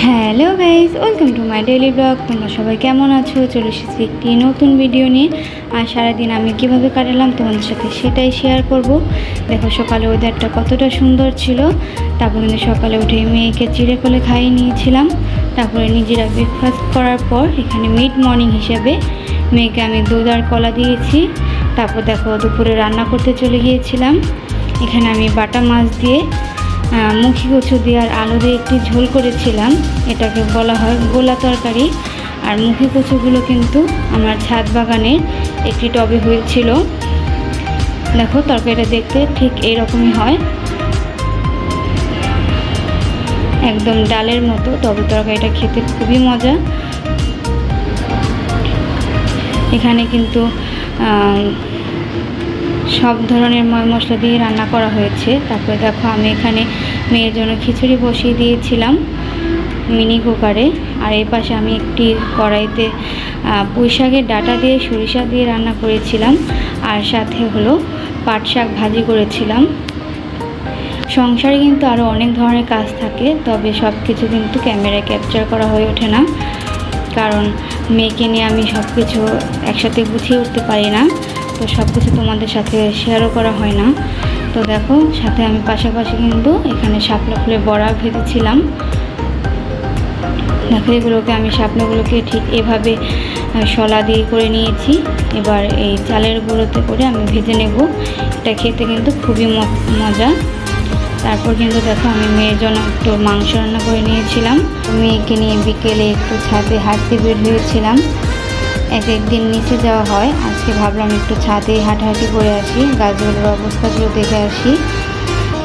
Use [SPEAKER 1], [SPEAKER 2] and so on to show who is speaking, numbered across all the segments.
[SPEAKER 1] Hello guys, welcome to my daily blog. তোমরা সবাই কেমন আছো? চলে এসেছি একটি নতুন ভিডিও নিয়ে। আর সারাদিন আমি কিভাবে কাটালাম তোমাদের সাথে সেটাই শেয়ার করব। দেখো সকালে ওয়েদারটা কতটা সুন্দর ছিল। তারপর কিন্তু সকালে উঠে মেয়েকে চিড়ে কোলে খাইয়ে নিয়েছিলাম। তারপরে নিজেরা ব্রেকফাস্ট করার পর এখানে মিড মর্নিং হিসেবে মেয়েকে আমি দুধ আর কলা দিয়েছি। তারপর দেখো দুপুরে রান্না করতে চলে গিয়েছিলাম। এখানে আমি বাটা মাছ দিয়ে মুখি কচু দিয়ে আর আলু দিয়ে একটি ঝোল করেছিলাম। এটাকে বলা হয় গোলা তরকারি। আর মুখি কচুগুলো কিন্তু আমার ছাদ বাগানের একটি টবে হয়েছিল। দেখো তরকারিটা দেখতে ঠিক এইরকমই হয়, একদম ডালের মতো, তবে তরকারিটা খেতে খুবই মজা। এখানে কিন্তু সব ধরনের ময় মশলা দিয়ে রান্না করা হয়েছে। তারপরে দেখো আমি এখানে মেয়ের জন্য খিচুড়ি বসিয়ে দিয়েছিলাম মিনি কুকারে। আর এই পাশে আমি একটি কড়াইতে পুঁই শাকের ডাঁটা দিয়ে সরিষা দিয়ে রান্না করেছিলাম। আর সাথে হলো পাট শাক ভাজি করেছিলাম। সংসারে কিন্তু আরও অনেক ধরনের কাজ থাকে, তবে সব কিছু কিন্তু ক্যামেরায় ক্যাপচার করা হয়ে ওঠে না, কারণ মেয়েকে নিয়ে আমি সব কিছু একসাথে গুছিয়ে উঠতে পারি না। তো সব কিছু তোমাদের সাথে শেয়ারও করা হয় না। তো দেখো সাথে আমি পাশাপাশি কিন্তু এখানে শাপলা ফুলের বড়া ভেজেছিলাম। দেখো এগুলোকে আমি শাপলাগুলোকে ঠিক এভাবে শলা দিয়ে করে নিয়েছি। এবার এই চালের গুঁড়োতে করে আমি ভেজে নেব। এটা খেতে কিন্তু খুবই মজা। তারপর কিন্তু দেখো আমি মেয়ের জন্য একটু মাংস রান্না করে নিয়েছিলাম। মেয়েকে নিয়ে বিকেলে একটু ছাদে হাঁটতে বের হয়েছিলাম। এক একদিন নিচে যাওয়া হয়, আজকে ভাবলাম একটু ছাদে হাঁটাহাঁটি করে আসি, গাছগুলোর অবস্থাগুলো দেখে আসি।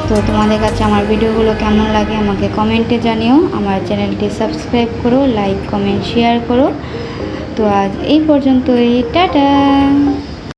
[SPEAKER 1] তো তোমাদের কাছে আমার ভিডিওগুলো কেমন লাগে আমাকে কমেন্টে জানিও। আমার চ্যানেলটি সাবস্ক্রাইব করো, লাইক কমেন্ট শেয়ার করো। তো আজ এই পর্যন্তই, টাটা।